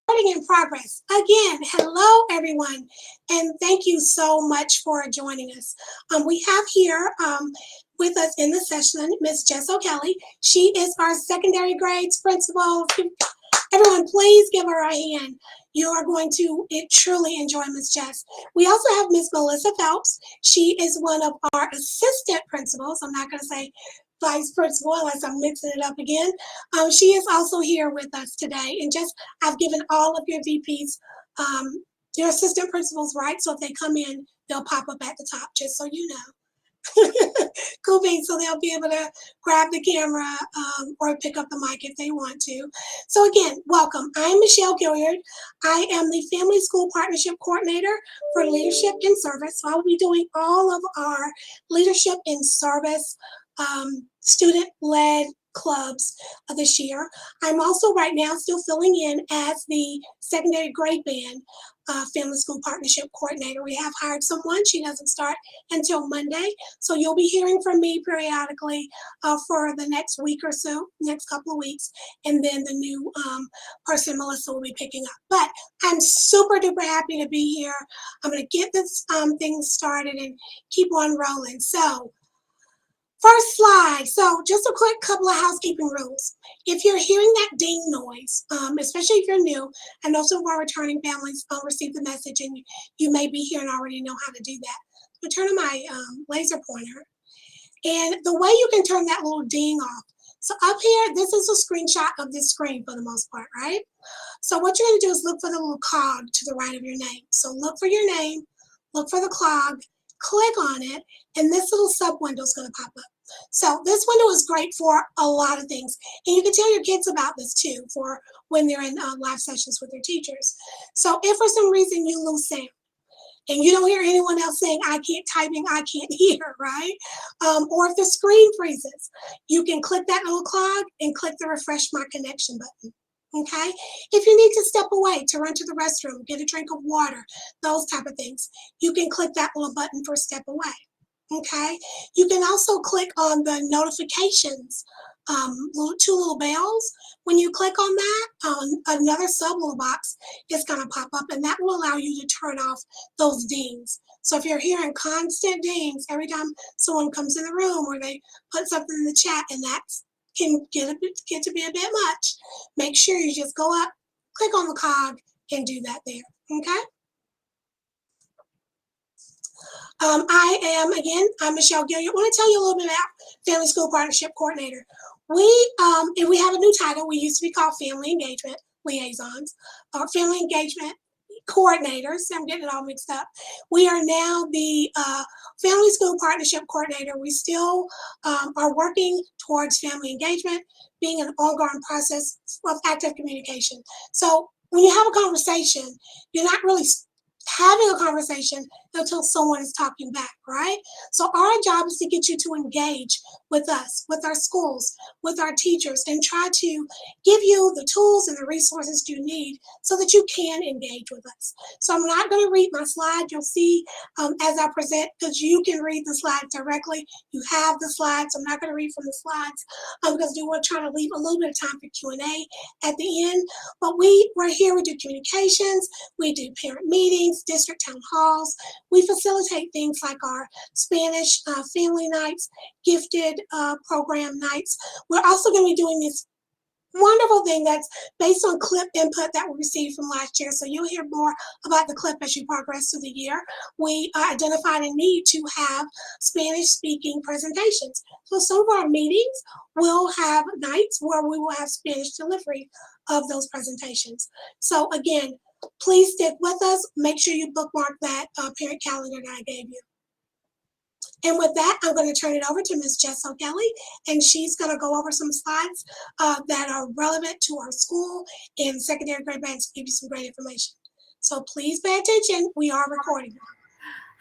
Recording in progress. Again, hello everyone, and thank you so much for joining us. We have here with us in the session Miss Jess O'Kelly. She is our secondary grades principal. Everyone, please give her a hand. You are going to truly enjoy Miss Jess. We also have Miss Melissa Phelps. She is one of our assistant principals. I'm not going to say vice principal unless I'm mixing it up again. She is also here with us today. And just, I've given all of your VPs, your assistant principals, right? So if they come in, they'll pop up at the top, just so you know. Cool beans, so they'll be able to grab the camera or pick up the mic if they want to. So again, welcome. I'm Michelle Gilliard. I am the Family School Partnership Coordinator for Leadership in Service. So I'll be doing all of our leadership in service student-led clubs this year. I'm also right now still filling in as the secondary grade band Family School Partnership Coordinator. We have hired someone. She doesn't start until Monday. So you'll be hearing from me periodically for the next week or so, next couple of weeks. And then the new person, Melissa, will be picking up. But I'm super duper happy to be here. I'm going to get this thing started and keep on rolling. So first slide. So just a quick couple of housekeeping rules. If you're hearing that ding noise, especially if you're new, I know some of our returning families receive the message and you may be here and already know how to do that. So turn on my laser pointer. And the way you can turn that little ding off. So up here, this is a screenshot of this screen for the most part, right? So what you're going to do is look for the little cog to the right of your name. So look for your name, look for the cog, click on it, and this little sub window is going to pop up. So this window is great for a lot of things. And you can tell your kids about this too for when they're in live sessions with their teachers. So if for some reason you lose sound and you don't hear anyone else saying, I can't typing, I can't hear, right? Or if the screen freezes, you can click that little cog and click the refresh my connection button. Okay, if you need to step away to run to the restroom, get a drink of water, those type of things, you can click that little button for step away. Okay, you can also click on the notifications, two little bells. When you click on that, another sub little box is going to pop up, and that will allow you to turn off those dings. So if you're hearing constant dings every time someone comes in the room or they put something in the chat, and that can get to be a bit much, make sure you just go up, click on the cog, and do that there. Okay. I'm Michelle Gilliard. I want to tell you a little bit about Family School Partnership Coordinator. And we have a new title. We used to be called Family Engagement Liaisons, or Family Engagement Coordinators. I'm getting it all mixed up. We are now the Family School Partnership Coordinator. We still are working towards family engagement being an ongoing process of active communication. So when you have a conversation, you're not really having a conversation until someone is talking back, right? So our job is to get you to engage with us, with our schools, with our teachers, and try to give you the tools and the resources you need so that you can engage with us. So I'm not going to read my slide. You'll see as I present, because you can read the slides directly. You have the slides. I'm not going to read from the slides because we were trying to leave a little bit of time for Q&A at the end. But we're here, we do communications, we do parent meetings, district town halls. We facilitate things like our Spanish family nights, gifted program nights. We're also going to be doing this wonderful thing that's based on clip input that we received from last year. So you'll hear more about the clip as you progress through the year. We identified a need to have Spanish speaking presentations. So some of our meetings will have nights where we will have Spanish delivery of those presentations. So again, please stick with us. Make sure you bookmark that parent calendar that I gave you. And with that, I'm going to turn it over to Ms. Jess O'Kelly, and she's going to go over some slides that are relevant to our school and secondary grade bands to give you some great information. So please pay attention. We are recording.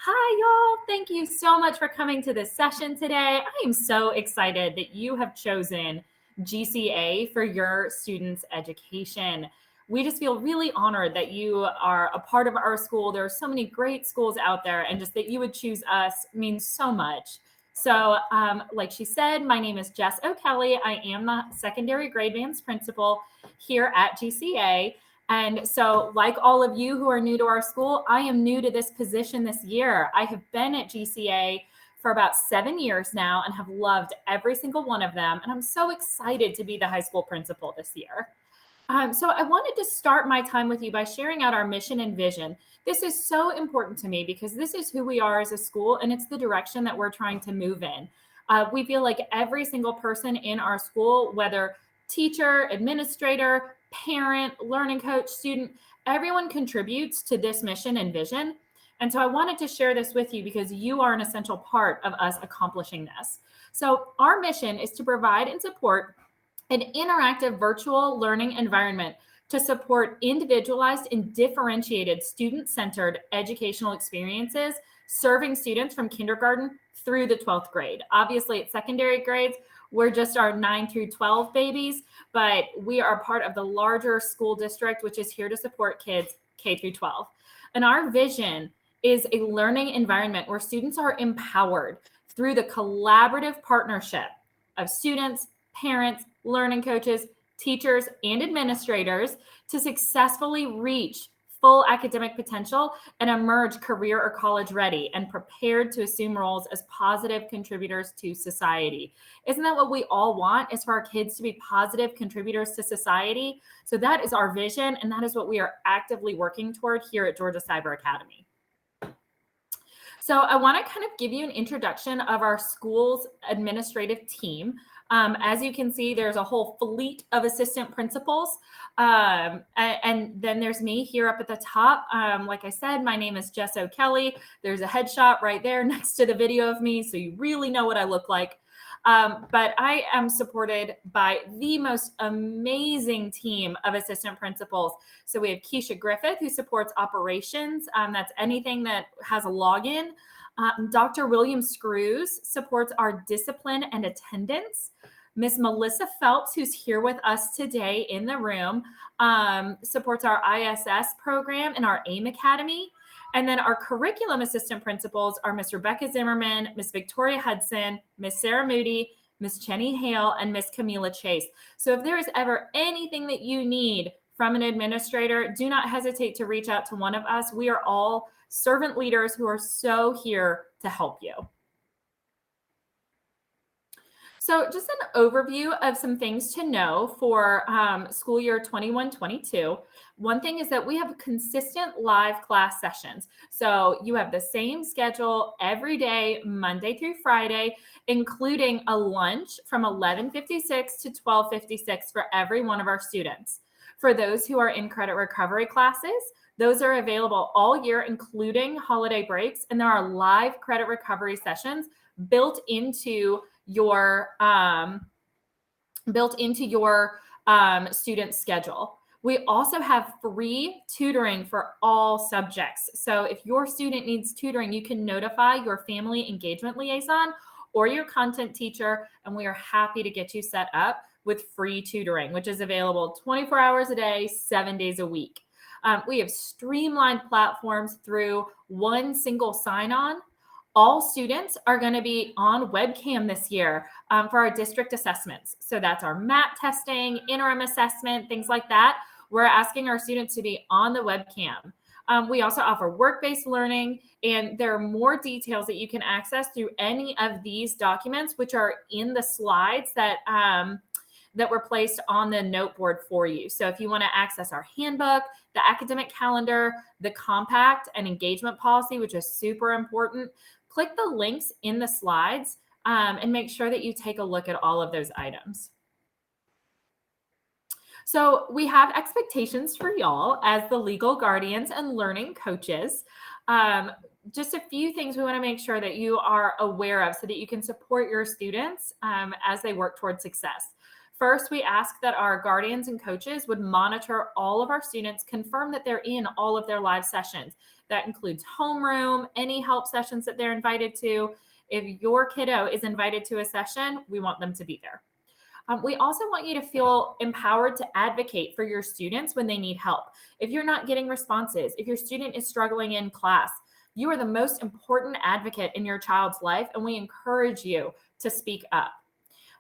Hi, y'all. Thank you so much for coming to this session today. I am so excited that you have chosen GCA for your students' education. We just feel really honored that you are a part of our school. There are so many great schools out there, and just that you would choose us means so much. So like she said, my name is Jess O'Kelly. I am the secondary grade bands principal here at GCA. And so, like all of you who are new to our school, I am new to this position this year. I have been at GCA for about 7 years now and have loved every single one of them. And I'm so excited to be the high school principal this year. So I wanted to start my time with you by sharing out our mission and vision. This is so important to me because this is who we are as a school, and it's the direction that we're trying to move in. We feel like every single person in our school, whether teacher, administrator, parent, learning coach, student, everyone contributes to this mission and vision. And so I wanted to share this with you because you are an essential part of us accomplishing this. So our mission is to provide and support an interactive virtual learning environment to support individualized and differentiated student-centered educational experiences, serving students from kindergarten through the 12th grade. Obviously, at secondary grades, we're just our 9 through 12 babies, but we are part of the larger school district, which is here to support kids K through 12. And our vision is a learning environment where students are empowered through the collaborative partnership of students, parents, learning coaches, teachers, and administrators to successfully reach full academic potential and emerge career or college ready and prepared to assume roles as positive contributors to society. Isn't that what we all want, is for our kids to be positive contributors to society? So that is our vision, and that is what we are actively working toward here at Georgia Cyber Academy. So I want to kind of give you an introduction of our school's administrative team. As you can see, there's a whole fleet of assistant principals. And then there's me here up at the top. Like I said, my name is Jess O'Kelly. There's a headshot right there next to the video of me, so you really know what I look like. But I am supported by the most amazing team of assistant principals. So we have Keisha Griffith, who supports operations. That's anything that has a login. Dr. William Screws supports our discipline and attendance. Miss Melissa Phelps, who's here with us today in the room, supports our ISS program and our AIM Academy. And then our curriculum assistant principals are Miss Rebecca Zimmerman, Miss Victoria Hudson, Miss Sarah Moody, Miss Jenny Hale, and Miss Camila Chase. So if there is ever anything that you need from an administrator, do not hesitate to reach out to one of us. We are all servant leaders who are so here to help you. So just an overview of some things to know for school year 21-22. One thing is that we have consistent live class sessions. So you have the same schedule every day, Monday through Friday, including a lunch from 11:56 to 12:56 for every one of our students. For those who are in credit recovery classes, those are available all year, including holiday breaks, and there are live credit recovery sessions built into your student schedule. We also have free tutoring for all subjects. So if your student needs tutoring, you can notify your family engagement liaison or your content teacher, and we are happy to get you set up with free tutoring, which is available 24 hours a day, 7 days a week. We have streamlined platforms through one single sign-on. All students are going to be on webcam this year for our district assessments. So that's our MAT testing, interim assessment, things like that. We're asking our students to be on the webcam. We also offer work-based learning, and there are more details that you can access through any of these documents, which are in the slides that were placed on the note board for you. So if you want to access our handbook, the academic calendar, the compact and engagement policy, which is super important, click the links in the slides and make sure that you take a look at all of those items. So we have expectations for y'all as the legal guardians and learning coaches. Just a few things we want to make sure that you are aware of so that you can support your students as they work towards success. First, we ask that our guardians and coaches would monitor all of our students, confirm that they're in all of their live sessions. That includes homeroom, any help sessions that they're invited to. If your kiddo is invited to a session, we want them to be there. We also want you to feel empowered to advocate for your students when they need help. If you're not getting responses, if your student is struggling in class, you are the most important advocate in your child's life, and we encourage you to speak up.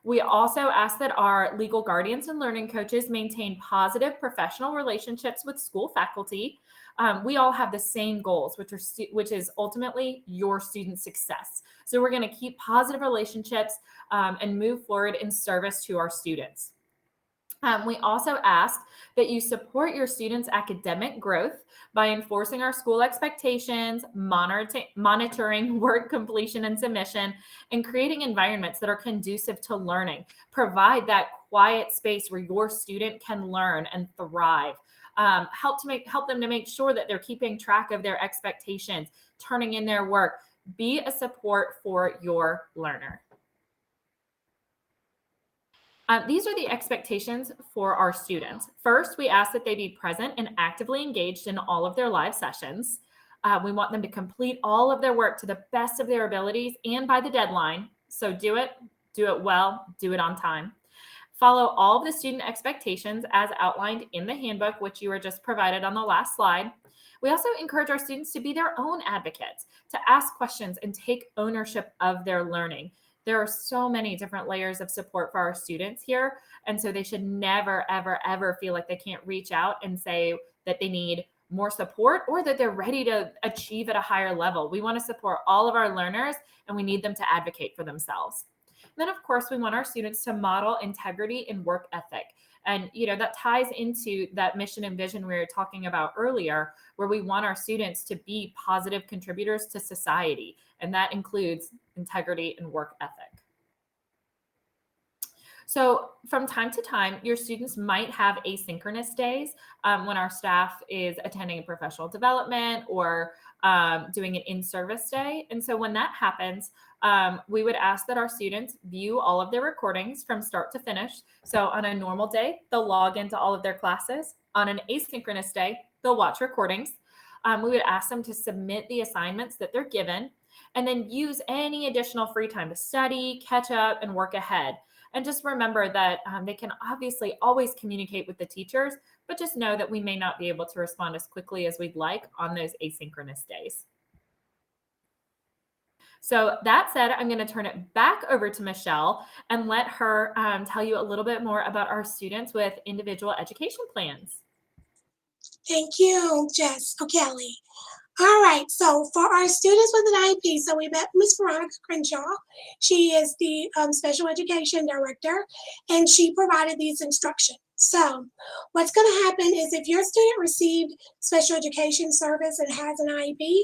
We also ask that our legal guardians and learning coaches maintain positive professional relationships with school faculty. We all have the same goals, which is ultimately your student success. So we're going to keep positive relationships and move forward in service to our students. We also ask that you support your students' academic growth by enforcing our school expectations, monitoring work completion and submission, and creating environments that are conducive to learning. Provide that quiet space where your student can learn and thrive. Help them to make sure that they're keeping track of their expectations, turning in their work. Be a support for your learner. These are the expectations for our students. First, we ask that they be present and actively engaged in all of their live sessions. We want them to complete all of their work to the best of their abilities and by the deadline. So do it well, do it on time. Follow all of the student expectations as outlined in the handbook, which you were just provided on the last slide. We also encourage our students to be their own advocates, to ask questions and take ownership of their learning. There are so many different layers of support for our students here. And so they should never, ever, ever feel like they can't reach out and say that they need more support or that they're ready to achieve at a higher level. We want to support all of our learners and we need them to advocate for themselves. Then, of course, we want our students to model integrity and work ethic. And, that ties into that mission and vision we were talking about earlier, where we want our students to be positive contributors to society. And that includes integrity and work ethic. So from time to time, your students might have asynchronous days when our staff is attending a professional development or doing an in-service day. And so when that happens, we would ask that our students view all of their recordings from start to finish. So on a normal day, they'll log into all of their classes. On an asynchronous day, they'll watch recordings. We would ask them to submit the assignments that they're given and then use any additional free time to study, catch up, and work ahead. And just remember that they can obviously always communicate with the teachers, but just know that we may not be able to respond as quickly as we'd like on those asynchronous days. So that said, I'm going to turn it back over to Michelle and let her tell you a little bit more about our students with individual education plans. Thank you, Jess O'Kelly. All right, so for our students with an IEP, so we met Ms. Veronica Crenshaw. She is the special education director, and she provided these instructions. So what's going to happen is if your student received special education service and has an IEP,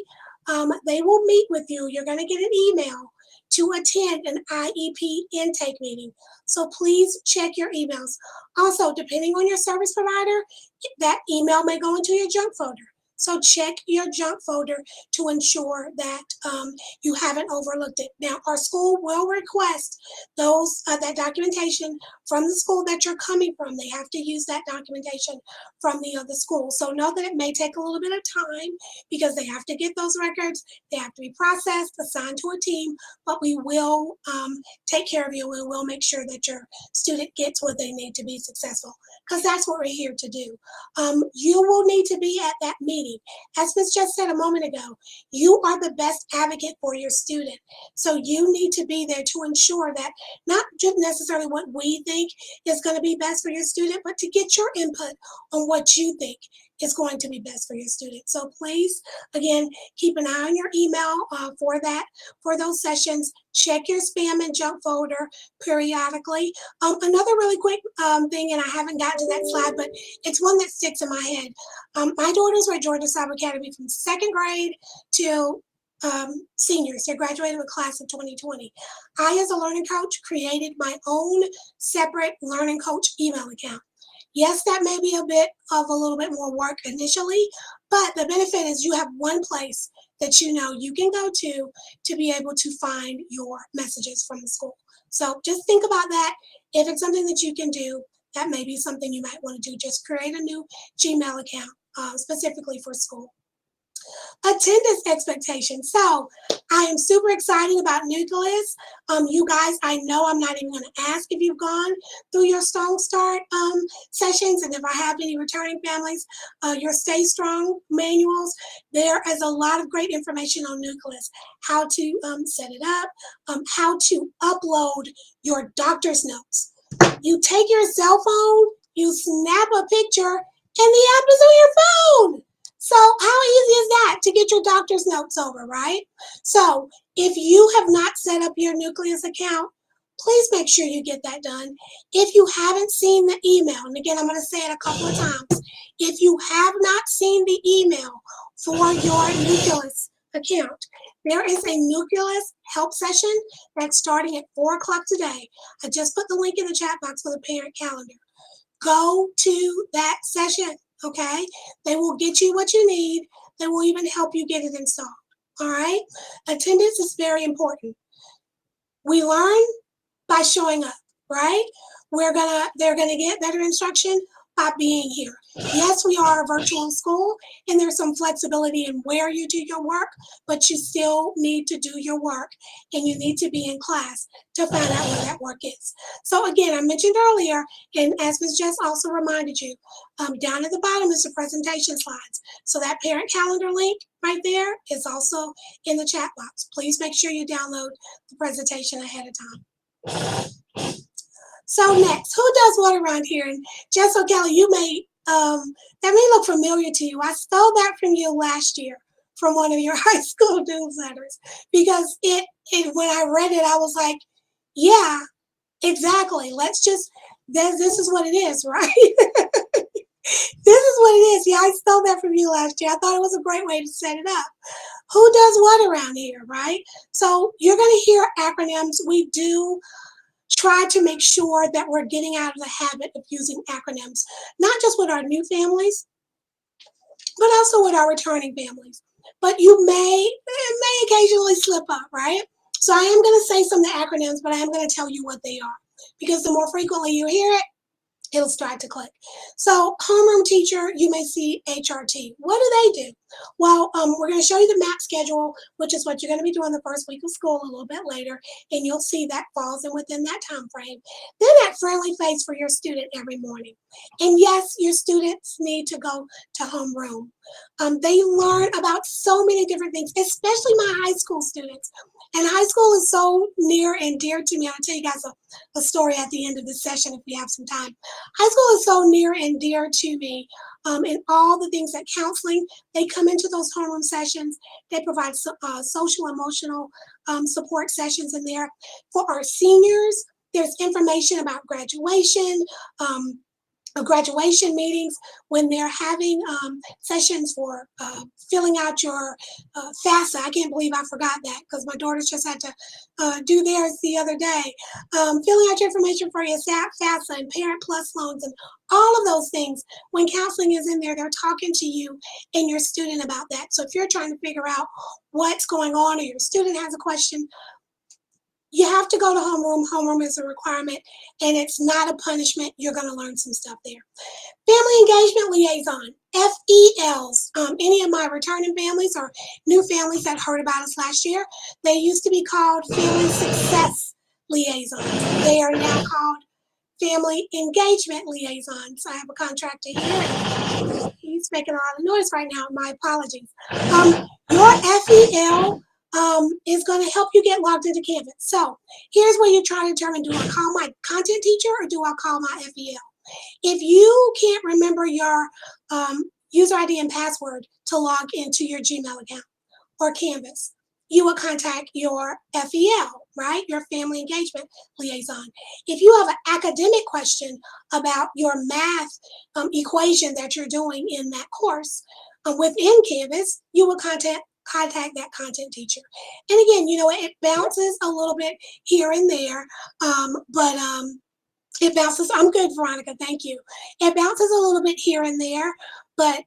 they will meet with you. You're going to get an email to attend an IEP intake meeting. So please check your emails. Also, depending on your service provider, that email may go into your junk folder. So check your junk folder to ensure that you haven't overlooked it. Now, our school will request that documentation from the school that you're coming from. They have to use that documentation from the other school. So know that it may take a little bit of time because they have to get those records. They have to be processed, assigned to a team, but we will take care of you. We will make sure that your student gets what they need to be successful because that's what we're here to do. You will need to be at that meeting. As Ms. just said a moment ago, you are the best advocate for your student. So you need to be there to ensure that not just necessarily what we think is going to be best for your student, but to get your input on what you think is going to be best for your student. So please, again, keep an eye on your email for those sessions. Check your spam and junk folder periodically. Another really quick thing, and I haven't gotten to that slide, but it's one that sticks in my head. My daughters were at Georgia Cyber Academy from second grade to seniors. They graduated with class of 2020. I, as a learning coach, created my own separate learning coach email account. Yes, that may be a little bit more work initially, but the benefit is you have one place that you can go to be able to find your messages from the school. So just think about that. If it's something that you can do, that may be something you might want to do. Just create a new Gmail account specifically for school. Attendance expectations. So I am super excited about Nucleus. You guys, I know I'm not even going to ask if you've gone through your Strong Start sessions, and if I have any returning families, your Stay Strong manuals. There is a lot of great information on Nucleus, how to set it up, how to upload your doctor's notes. You take your cell phone, you snap a picture, and the app is on your phone. So how easy is that to get your doctor's notes over, right? So if you have not set up your Nucleus account, please make sure you get that done. If you haven't seen the email, and again, I'm going to say it a couple of times, if you have not seen the email for your Nucleus account, there is a Nucleus help session that's starting at 4 o'clock today. I just put the link in the chat box for the parent calendar. Go to that session, okay? They will get you what you need. They will even help you get it installed, all right? Attendance is very important. We learn by showing up, right? They're gonna get better instruction by being here. Yes, we are a virtual school, and there's some flexibility in where you do your work, but you still need to do your work, and you need to be in class to find out where that work is. So again, I mentioned earlier, and as Ms. Jess also reminded you, down at the bottom is the presentation slides. So that parent calendar link right there is also in the chat box. Please make sure you download the presentation ahead of time. So next, who does what around here? And Jess O'Kelly, you may, that may look familiar to you. I stole that from you last year from one of your high school newsletters because when I read it, I was like, yeah, exactly. This is what it is, right? This is what it is. Yeah, I stole that from you last year. I thought it was a great way to set it up. Who does what around here, right? So you're going to hear acronyms. We do try to make sure that we're getting out of the habit of using acronyms, not just with our new families, but also with our returning families. But it may occasionally slip up, right? So I am going to say some of the acronyms, but I am going to tell you what they are, because the more frequently you hear it, it'll start to click. So homeroom teacher, you may see HRT. What do they do? Well, we're going to show you the MAP schedule, which is what you're going to be doing the first week of school a little bit later, and you'll see that falls in within that time frame. Then that friendly face for your student every morning. And yes, your students need to go to homeroom. They learn about so many different things, especially my high school students. And high school is so near and dear to me. I'll tell you guys a story at the end of this session if we have some time. High school is so near and dear to me. And all the things that counseling, they come into those homeroom sessions. They provide social, emotional support sessions in there. For our seniors, there's information about graduation, graduation meetings, when they're having sessions for filling out your FAFSA. I can't believe I forgot that because my daughters just had to do theirs the other day. Filling out your information for your FAFSA and Parent Plus loans and all of those things. When counseling is in there, they're talking to you and your student about that. So if you're trying to figure out what's going on or your student has a question, you have to go to homeroom. Homeroom is a requirement, and it's not a punishment. You're going to learn some stuff there. Family Engagement Liaison, FELs. Any of my returning families or new families that heard about us last year, they used to be called Family Success Liaisons. They are now called Family Engagement Liaisons. I have a contractor here. He's making a lot of noise right now. My apologies. Your FEL is going to help you get logged into Canvas. So here's where you try to determine, do I call my content teacher or do I call my FEL? If you can't remember your user ID and password to log into your Gmail account or Canvas, you would contact your FEL, right? Your Family Engagement Liaison. If you have an academic question about your math equation that you're doing in that course within Canvas, you would contact that content teacher. And again, you know, it bounces a little bit here and there, but it bounces. I'm good, Veronica. Thank you. It bounces a little bit here and there, but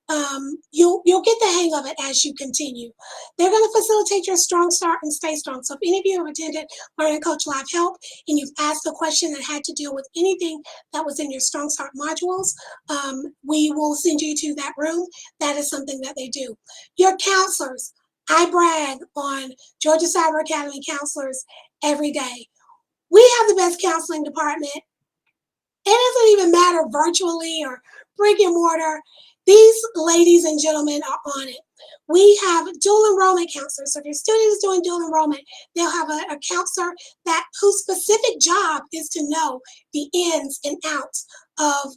you'll get the hang of it as you continue. They're going to facilitate your strong start and stay strong. So if any of you have attended Learn and Coach Live Help and you've asked a question that had to deal with anything that was in your strong start modules, we will send you to that room. That is something that they do. Your counselors, I brag on Georgia Cyber Academy counselors every day. We have the best counseling department. It doesn't even matter virtually or brick and mortar. These ladies and gentlemen are on it. We have dual enrollment counselors. So if your student is doing dual enrollment, they'll have a counselor whose specific job is to know the ins and outs of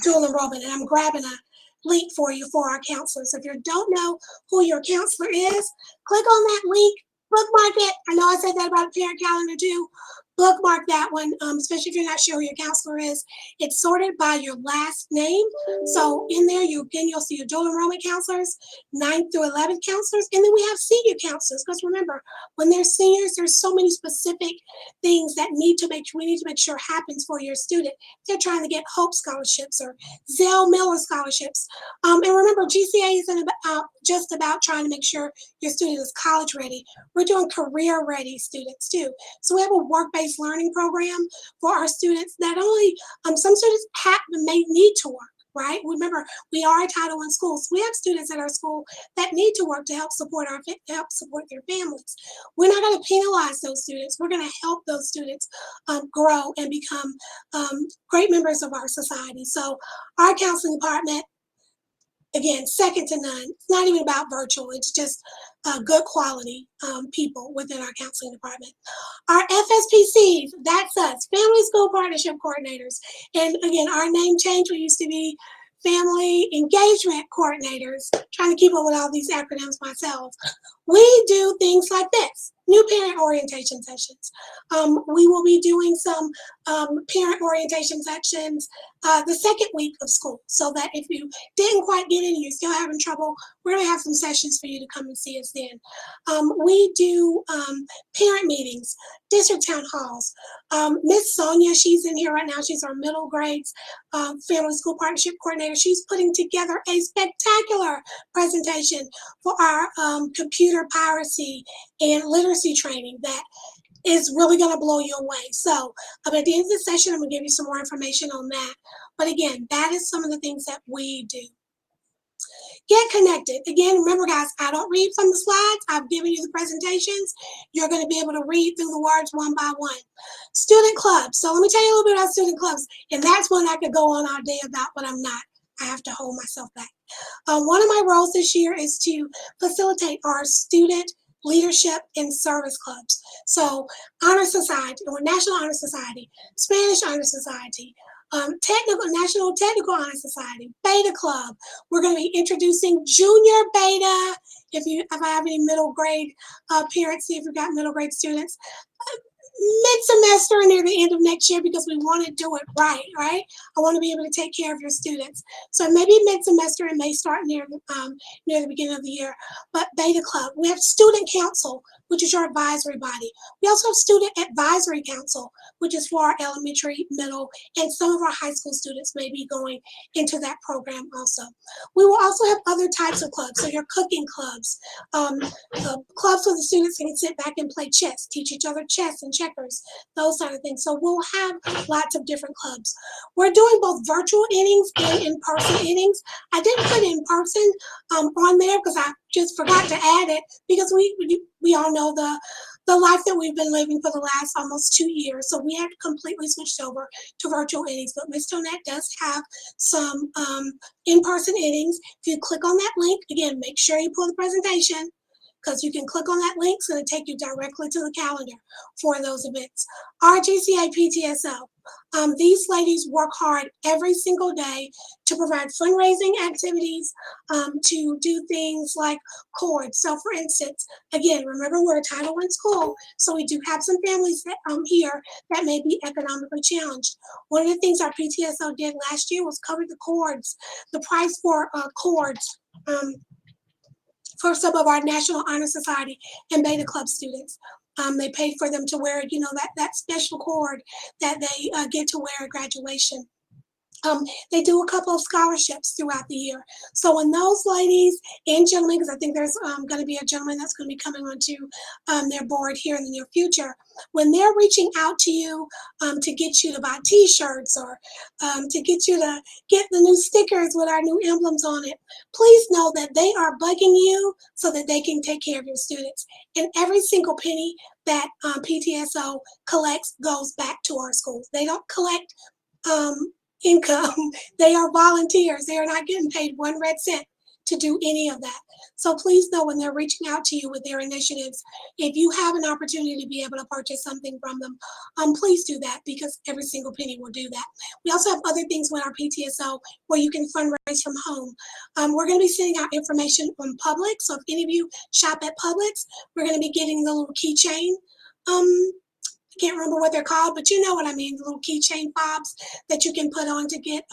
dual enrollment. And I'm grabbing a link for you for our counselors. So if you don't know who your counselor is, click on that link, bookmark it. I know I said that about a parent calendar too. Bookmark that one, especially if you're not sure who your counselor is. It's sorted by your last name. So in there, you'll see your dual enrollment counselors, 9th through 11th counselors, and then we have senior counselors. Because remember, when they're seniors, there's so many specific things that we need to make sure happens for your student. They're trying to get Hope scholarships or Zell Miller scholarships. And remember, GCA isn't just about trying to make sure your student is college ready. We're doing career ready students too. So we have a work-based learning program for our students. Not only some students may need to work, right? Remember, we are a Title I school, so we have students at our school that need to work to help support their families. We're not going to penalize those students. We're going to help those students grow and become great members of our society. So our counseling department, again, second to none. It's not even about virtual. It's just good quality people within our counseling department. Our FSPCs, that's us, Family School Partnership Coordinators. And again, our name change, we used to be Family Engagement Coordinators, trying to keep up with all these acronyms myself. We do things like this, new parent orientation sessions. We will be doing some parent orientation sessions the second week of school, so that if you didn't quite get in and you're still having trouble, we're going to have some sessions for you to come and see us then. We do parent meetings, district town halls. Miss Sonia, she's in here right now. She's our middle grades Family School Partnership Coordinator. She's putting together a spectacular presentation for our computer piracy and literacy training that is really going to blow you away. So at the end of the session, I'm going to give you some more information on that. But again, that is some of the things that we do. Get connected. Again, remember guys, I don't read from the slides. I've given you the presentations. You're going to be able to read through the words one by one. Student clubs. So let me tell you a little bit about student clubs. And that's one I could go on all day about, but I'm not. I have to hold myself back. One of my roles this year is to facilitate our student leadership and service clubs. So Honor Society, or National Honor Society, Spanish Honor Society, National Technical Honor Society, Beta Club. We're going to be introducing Junior Beta. If I have any middle grade parents, see if you've got middle grade students. Mid-semester and near the end of next year, because we want to do it right? I want to be able to take care of your students. So maybe mid-semester, and may start near the beginning of the year. But Beta Club, we have Student Council, which is your advisory body. We also have Student Advisory Council, which is for our elementary, middle, and some of our high school students may be going into that program also. We will also have other types of clubs, so your cooking clubs, clubs where the students can sit back and play chess, teach each other chess and checkers, those kind of things. So we'll have lots of different clubs. We're doing both virtual innings and in-person innings. I didn't put in-person on there because I just forgot to add it, because we all know the life that we've been living for the last almost 2 years. So we had completely switched over to virtual innings. But Ms. Tonette does have some in-person innings. If you click on that link, again, make sure you pull the presentation, because you can click on that link, so it'll take you directly to the calendar for those events. Our GCA PTSO. These ladies work hard every single day to provide fundraising activities, to do things like cords. So for instance, again, remember we're a Title I school, so we do have some families that, here that may be economically challenged. One of the things our PTSO did last year was cover the cords, the price for cords, for some of our National Honor Society and Beta Club students. They paid for them to wear, that special cord that they get to wear at graduation. They do a couple of scholarships throughout the year. So when those ladies and gentlemen, because I think there's going to be a gentleman that's going to be coming onto their board here in the near future, when they're reaching out to you to get you to buy T-shirts or to get you to get the new stickers with our new emblems on it, please know that they are bugging you so that they can take care of your students. And every single penny that PTSO collects goes back to our schools. They don't collect income. They are volunteers. They are not getting paid 1 red cent to do any of that. So please know when they're reaching out to you with their initiatives, if you have an opportunity to be able to purchase something from them, please do that, because every single penny will do that. We also have other things with our PTSO where you can fundraise from home. We're going to be sending out information on Publix. So if any of you shop at Publix, we're going to be getting the little keychain. Can't remember what they're called, but you know what I mean, the little keychain fobs that you can put on to get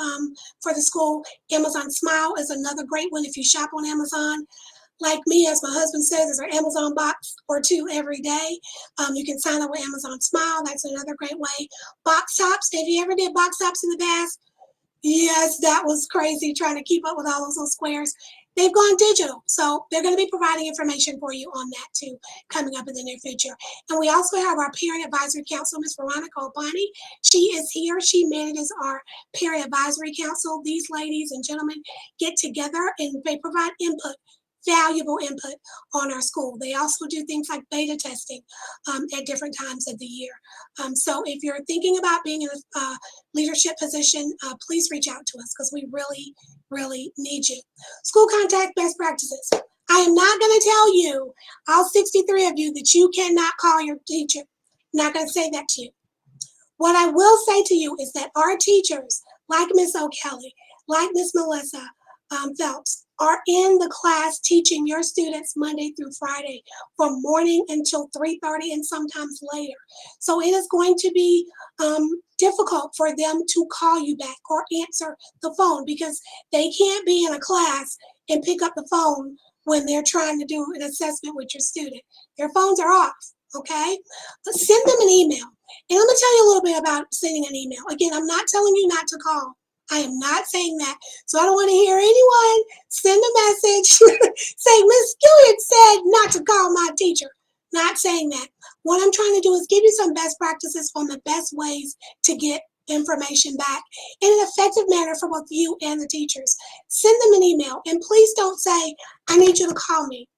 for the school. Amazon Smile is another great one if you shop on Amazon. Like me, as my husband says, there's an Amazon box or 2 every day. You can sign up with Amazon Smile. That's another great way. Box tops. If you ever did box tops in the past, yes, that was crazy trying to keep up with all those little squares. They've gone digital, so they're going to be providing information for you on that too, coming up in the near future. And we also have our Parent Advisory Council, Ms. Veronica Obani. She is here. She manages our Parent Advisory Council. These ladies and gentlemen get together and they provide input, valuable input on our school. They also do things like beta testing at different times of the year. So if you're thinking about being in a leadership position, please reach out to us because we really, really need you. School contact best practices. I am not going to tell you, all 63 of you, that you cannot call your teacher. I'm not going to say that to you. What I will say to you is that our teachers, like Miss O'Kelly, like Miss Melissa Phelps, are in the class teaching your students Monday through Friday from morning until 3:30 and sometimes later. So it is going to be difficult for them to call you back or answer the phone because they can't be in a class and pick up the phone when they're trying to do an assessment with your student. Their phones are off, okay? But send them an email. And let me tell you a little bit about sending an email. Again, I'm not telling you not to call. I am not saying that. So I don't want to hear anyone send a message saying, Miss Gilliard said not to call my teacher. Not saying that. What I'm trying to do is give you some best practices on the best ways to get information back in an effective manner for both you and the teachers. Send them an email, and please don't say, I need you to call me.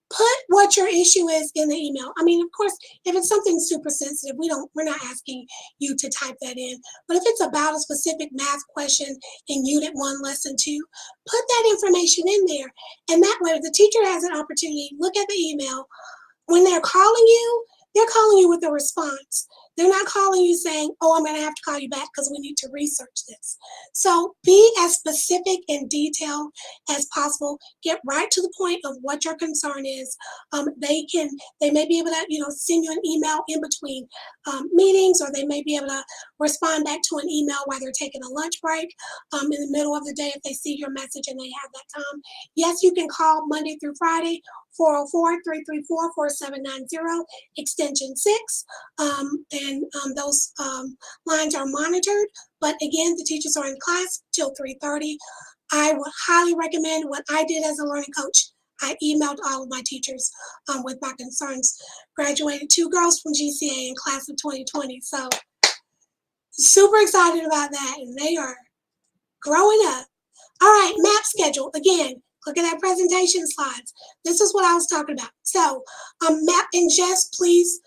Put what your issue is in the email. I mean, of course, if it's something super sensitive, we're not asking you to type that in. But if it's about a specific math question in Unit 1, Lesson 2, put that information in there. And that way, the teacher has an opportunity, look at the email. When they're calling you with a response. They're not calling you saying, oh, I'm going to have to call you back because we need to research this. So be as specific and detailed as possible. Get right to the point of what your concern is. They may be able to, send you an email in between meetings, or they may be able to respond back to an email while they're taking a lunch break in the middle of the day if they see your message and they have that time. Yes, you can call Monday through Friday, 404-334-4790, extension 6. And those lines are monitored. But again, the teachers are in class till 3:30. I would highly recommend what I did as a learning coach. I emailed all of my teachers with my concerns. Graduated 2 girls from GCA in class of 2020. So super excited about that. And they are growing up. All right, map schedule. Again, look at that presentation slides. This is what I was talking about. So map ingest, please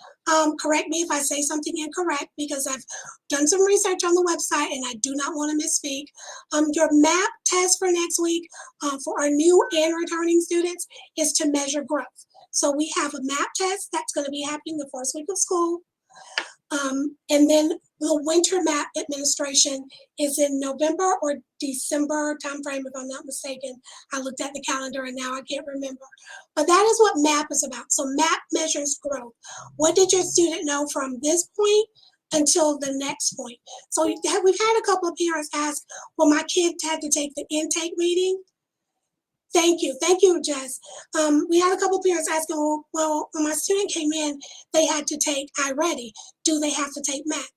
correct me if I say something incorrect because I've done some research on the website and I do not want to misspeak. Your map test for next week for our new and returning students is to measure growth. So we have a map test that's going to be happening the first week of school. And then the winter map administration is in November or December timeframe, if I'm not mistaken. I looked at the calendar and now I can't remember. But that is what MAP is about. So MAP measures growth. What did your student know from this point until the next point? So we've had a couple of parents ask, well, my kid had to take the intake meeting. Thank you, Jess. We had a couple of parents asking, well, when my student came in, they had to take iReady. Do they have to take MAP?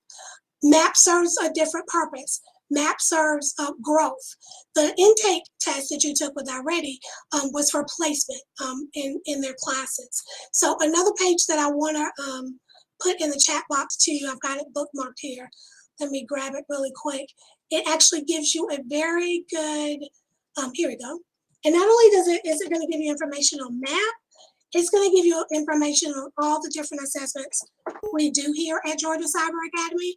MAP serves a different purpose. MAP serves growth. The intake test that you took with iReady was for placement in their classes. So another page that I want to put in the chat box to you, I've got it bookmarked here. Let me grab it really quick. It actually gives you a very good, here we go. And not only is it going to give you information on MAP, it's going to give you information on all the different assessments we do here at Georgia Cyber Academy.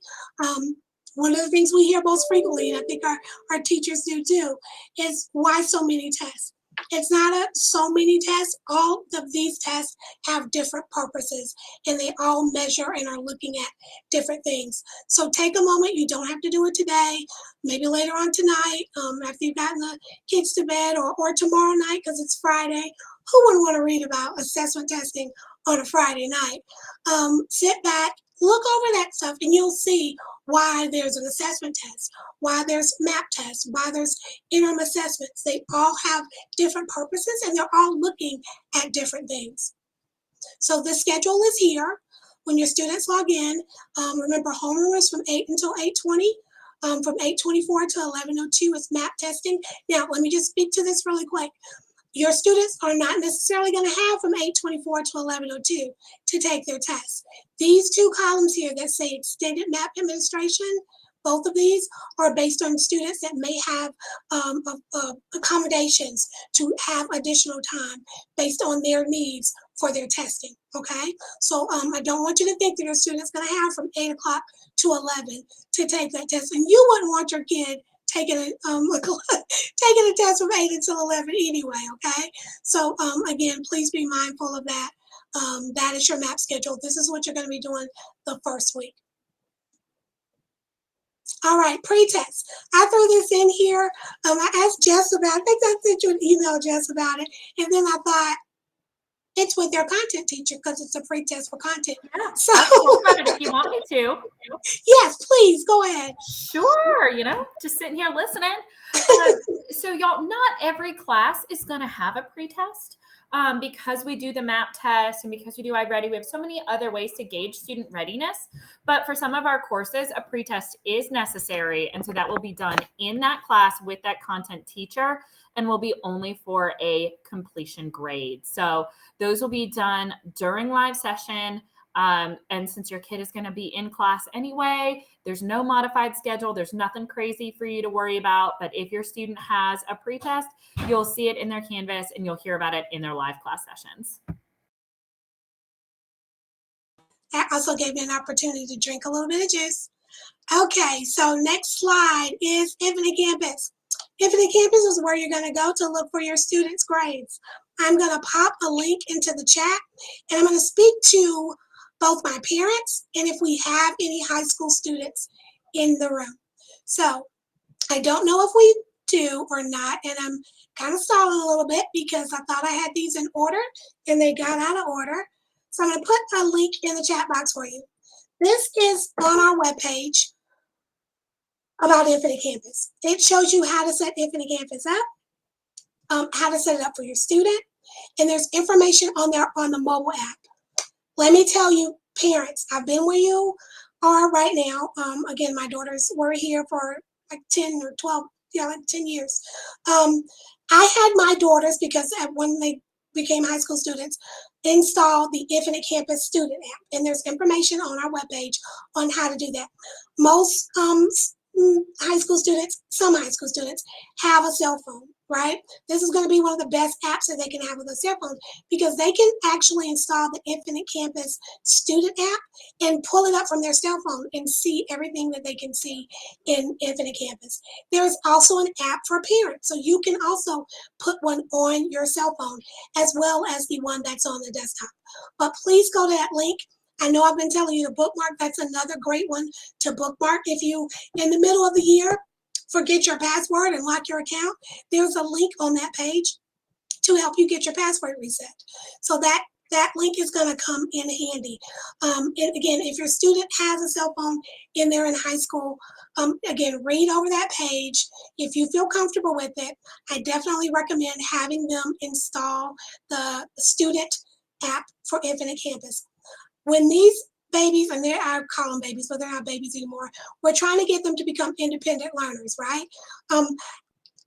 One of the things we hear most frequently, and I think our teachers do too, is why so many tests? It's not so many tests. All of these tests have different purposes, and they all measure and are looking at different things. So take a moment. You don't have to do it today. Maybe later on tonight, after you've gotten the kids to bed, or tomorrow night because it's Friday. Who wouldn't want to read about assessment testing on a Friday night? Sit back, look over that stuff, and you'll see why there's an assessment test, why there's MAP tests, why there's interim assessments. They all have different purposes, and they're all looking at different things. So the schedule is here. When your students log in, remember homeroom is from 8 until 8:20. From 8:24 to 11:02 is MAP testing. Now, let me just speak to this really quick. Your students are not necessarily going to have from 8:24 to 11:02 to take their tests. These two columns here that say extended MAP administration, both of these are based on students that may have accommodations to have additional time based on their needs for their testing, okay? So I don't want you to think that your student's going to have from 8 o'clock to 11 to take that test. And you wouldn't want your kid taking a test from 8 until 11 anyway, okay? So again, please be mindful of that. That is your MAP schedule. This is what you're going to be doing the first week. All right, pre-test. I threw this in here. I asked Jess about it. I think I sent you an email, Jess, about it. And then I thought, it's with their content teacher because it's a pre-test for content. Yeah, so I'll talk about it if you want me to. Yes, please, go ahead. Sure, just sitting here listening. So y'all, not every class is going to have a pre-test. Because we do the MAP test and because we do iReady, we have so many other ways to gauge student readiness. But for some of our courses, a pre-test is necessary. And so that will be done in that class with that content teacher and will be only for a completion grade. So those will be done during live session. And since your kid is going to be in class anyway, there's no modified schedule. There's nothing crazy for you to worry about. But if your student has a pre-test, you'll see it in their Canvas and you'll hear about it in their live class sessions. That also gave me an opportunity to drink a little bit of juice. Okay, so next slide is Infinite Campus. Infinite Campus is where you're going to go to look for your students' grades. I'm going to pop a link into the chat, and I'm going to speak to both my parents and if we have any high school students in the room. So I don't know if we do or not, and I'm kind of stalling a little bit because I thought I had these in order and they got out of order. So I'm going to put a link in the chat box for you. This is on our webpage about Infinite Campus. It shows you how to set Infinite Campus up, how to set it up for your student, and there's information on there on the mobile app. Let me tell you, parents, I've been where you are right now. Again, my daughters were here for like 10 or 12, like 10 years. I had my daughters, because when they became high school students, install the Infinite Campus student app. And there's information on our webpage on how to do that. Most high school students, some high school students have a cell phone, right? This is going to be one of the best apps that they can have with a cell phone because they can actually install the Infinite Campus student app and pull it up from their cell phone and see everything that they can see in Infinite Campus. There is also an app for parents, so you can also put one on your cell phone as well as the one that's on the desktop. But please go to that link. I know I've been telling you to bookmark. That's another great one to bookmark. If you, in the middle of the year, forget your password and lock your account, there's a link on that page to help you get your password reset. So that link is going to come in handy. And again, if your student has a cell phone and they're in high school, again, read over that page. If you feel comfortable with it, I definitely recommend having them install the student app for Infinite Campus. When these babies, and I call them babies, but they're not babies anymore. We're trying to get them to become independent learners, right? Um,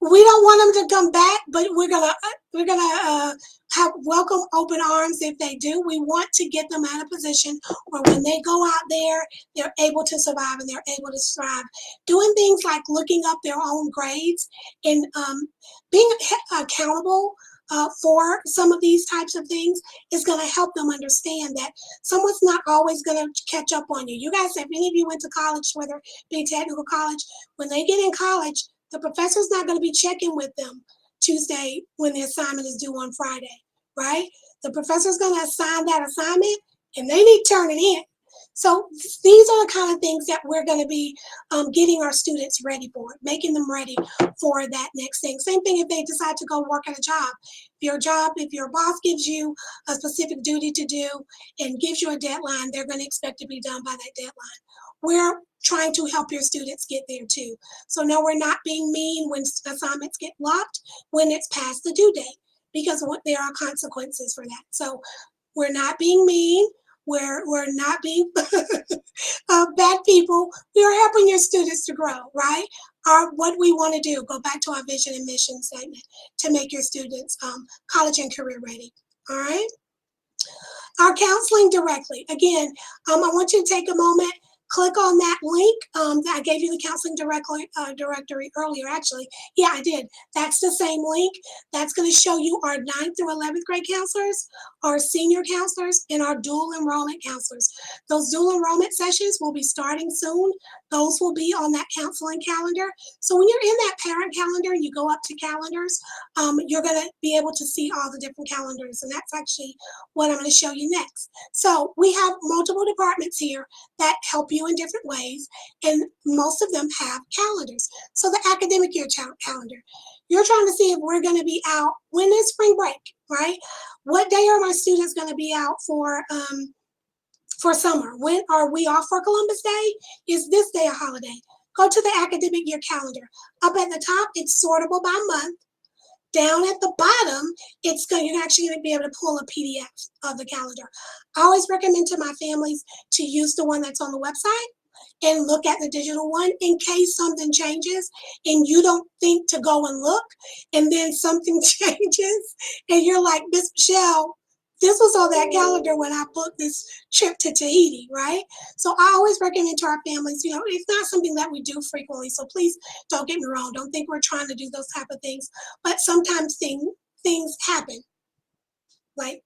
we don't want them to come back, but we're gonna have welcome open arms if they do. We want to get them at a position where when they go out there, they're able to survive and they're able to thrive. Doing things like looking up their own grades and being accountable for some of these types of things is going to help them understand that someone's not always going to catch up on you. You guys, if any of you went to college, whether it be technical college, when they get in college, the professor's not going to be checking with them Tuesday when the assignment is due on Friday, right? The professor's going to assign that assignment and they need to turn it in. So these are the kind of things that we're going to be getting our students ready for, making them ready for that next thing. Same thing if they decide to go work at a job. If your boss gives you a specific duty to do and gives you a deadline, they're going to expect to be done by that deadline. We're trying to help your students get there too. So no, we're not being mean when assignments get blocked when it's past the due date, because there are consequences for that. So we're not being mean. We're not being bad people. We are helping your students to grow, right? What we want to do, go back to our vision and mission statement to make your students college and career ready, all right? Our counseling directly. Again, I want you to take a moment, click on that link. I gave you the counseling directory earlier, actually. Yeah, I did. That's the same link. That's going to show you our 9th through 11th grade counselors, our senior counselors, and our dual enrollment counselors. Those dual enrollment sessions will be starting soon. Those will be on that counseling calendar. So when you're in that parent calendar, you go up to calendars, you're going to be able to see all the different calendars. And that's actually what I'm going to show you next. So we have multiple departments here that help you in different ways, and most of them have calendars. So the academic year calendar, you're trying to see if we're going to be out when is spring break, right? What day are my students going to be out for summer? When are we off for Columbus Day? Is this day a holiday? Go to the academic year calendar. Up at the top, it's sortable by month. Down at the bottom, you're actually going to be able to pull a PDF of the calendar. I always recommend to my families to use the one that's on the website and look at the digital one in case something changes and you don't think to go and look, and then something changes and you're like, Miss Michelle, this was on that calendar when I booked this trip to Tahiti, right? So I always recommend to our families, it's not something that we do frequently, so please don't get me wrong. Don't think we're trying to do those type of things, but sometimes things happen, like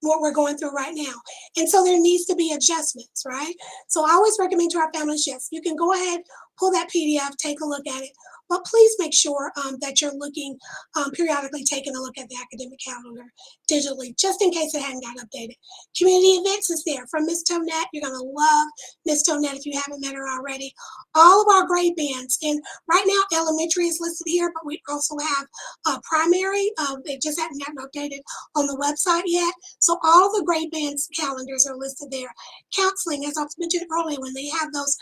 what we're going through right now. And so there needs to be adjustments, right? So I always recommend to our families, yes, you can go ahead, pull that PDF, take a look at it, but please make sure that you're looking, periodically taking a look at the academic calendar digitally, just in case it hadn't got updated. Community events is there from Miss Tonette. You're going to love Miss Tonette if you haven't met her already. All of our grade bands, and right now elementary is listed here, but we also have primary. They just haven't gotten updated on the website yet. So all the grade bands calendars are listed there. Counseling, as I mentioned earlier, when they have those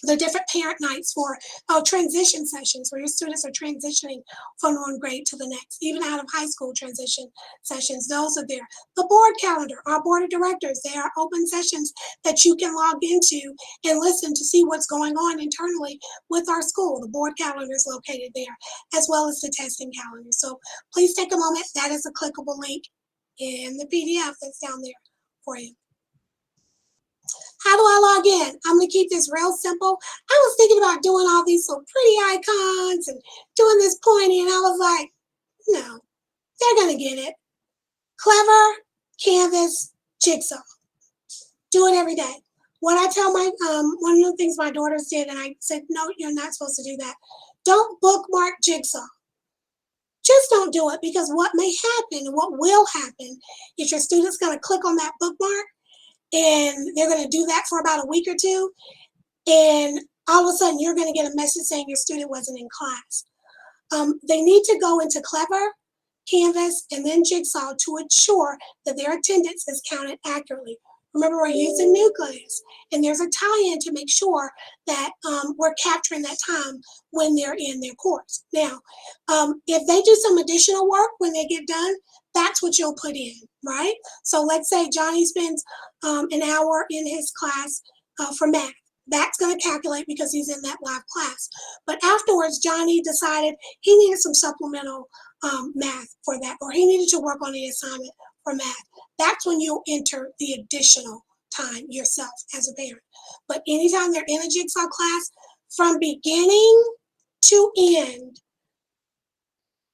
the different parent nights for transition sessions where your students are transitioning from one grade to the next, even out of high school transition sessions, those are there. The board calendar, our board of directors, they are open sessions that you can log into and listen to see what's going on internally with our school. The board calendar is located there, as well as the testing calendar. So please take a moment. That is a clickable link in the PDF that's down there for you. How do I log in? I'm going to keep this real simple. I was thinking about doing all these so pretty icons and doing this pointy, and I was like, no, they're going to get it. Clever, Canvas, Jigsaw. Do it every day. What I tell one of the things my daughters did, and I said, no, you're not supposed to do that. Don't bookmark Jigsaw. Just don't do it, because what may happen, what will happen, is your student's going to click on that bookmark, and they're going to do that for about a week or two, and all of a sudden you're going to get a message saying your student wasn't in class. They need to go into Clever, Canvas, and then Jigsaw to ensure that their attendance is counted accurately. Remember, we're using Nucleus, and there's a tie-in to make sure that we're capturing that time when they're in their course. Now, if they do some additional work when they get done, that's what you'll put in, right? So let's say Johnny spends an hour in his class for math. That's going to calculate because he's in that live class. But afterwards, Johnny decided he needed some supplemental math for that, or he needed to work on the assignment for math. That's when you'll enter the additional time yourself as a parent. But anytime they're in a jigsaw class, from beginning to end,